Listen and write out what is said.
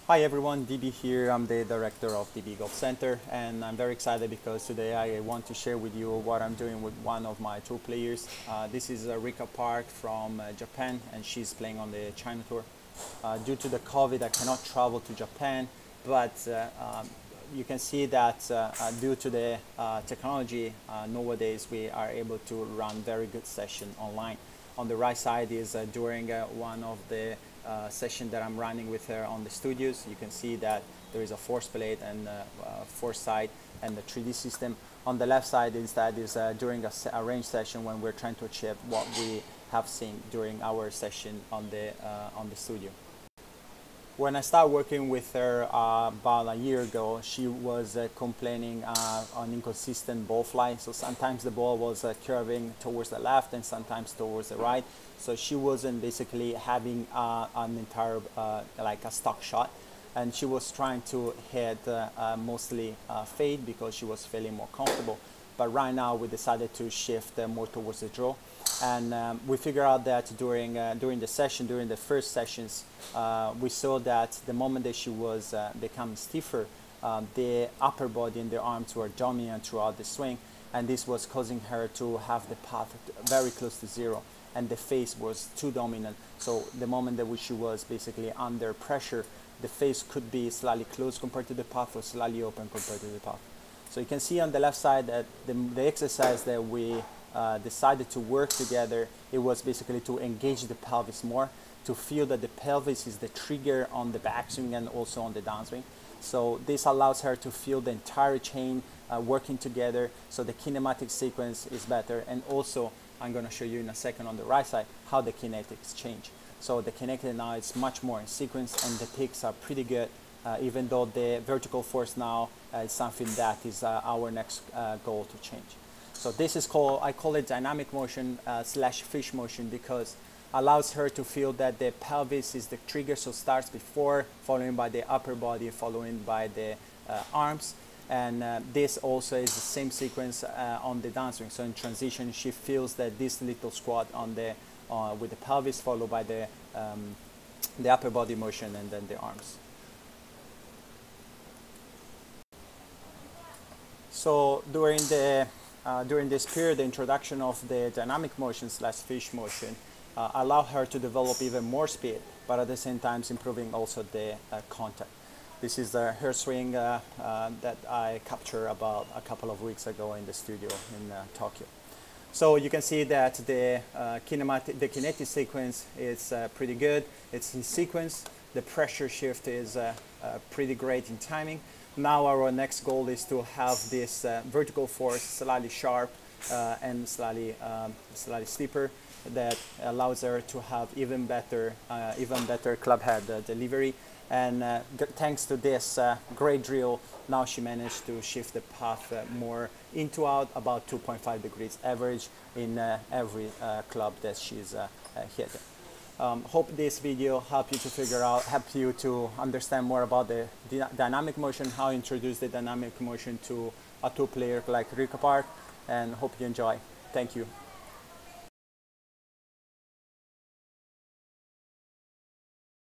Hi everyone, DB here. I'm the director of DB Golf Center, and I'm very excited because today I want to share with you what I'm doing with one of my tour players. This is Rika Park from Japan, and she's playing on the China Tour. Due to the COVID, I cannot travel to Japan, but you can see that due to the technology, nowadays we are able to run very good session online. On the right side is during one of the session that I'm running with her on the studios. You can see that there is a force plate and force side and the 3D system. On the left side instead is during a range session when we're trying to achieve what we have seen during our session on the studio. When I started working with her about a year ago, she was complaining on inconsistent ball flight. So sometimes the ball was curving towards the left and sometimes towards the right. So she wasn't basically having an entire, like a stock shot. And she was trying to hit mostly fade because she was feeling more comfortable. But right now we decided to shift more towards the draw. And we figured out that during the first sessions, we saw that the moment that she was becoming stiffer, the upper body and the arms were dominant throughout the swing, and this was causing her to have the path very close to zero, and the face was too dominant. So the moment that she was basically under pressure, the face could be slightly closed compared to the path or slightly open compared to the path. So you can see on the left side that the exercise that we decided to work together, it was basically to engage the pelvis more, to feel that the pelvis is the trigger on the backswing and also on the downswing. So this allows her to feel the entire chain working together, so the kinematic sequence is better. And also, I'm going to show you in a second on the right side how the kinetics change. So the kinetic now is much more in sequence, and the peaks are pretty good, even though the vertical force now is something that is our next goal to change. So this is I call it dynamic motion slash fish motion, because allows her to feel that the pelvis is the trigger, so starts before, following by the upper body, following by the arms. And this also is the same sequence on the downswing. So in transition, she feels that this little squat on the with the pelvis, followed by the upper body motion and then the arms. So during this period, the introduction of the dynamic motion slash fish motion allowed her to develop even more speed, but at the same time improving also the contact. This is her swing that I captured about a couple of weeks ago in the studio in Tokyo. So you can see that the kinetic sequence is pretty good. It's in sequence. The pressure shift is pretty great in timing. Now our next goal is to have this vertical force slightly sharp and slightly steeper, that allows her to have even better club head delivery. And thanks to this great drill, now she managed to shift the path more into out, about 2.5 degrees average in every club that she's hit. Hope this video helped you to understand more about the dynamic motion, how to introduce the dynamic motion to a tour player like Rika Park, and hope you enjoy. Thank you.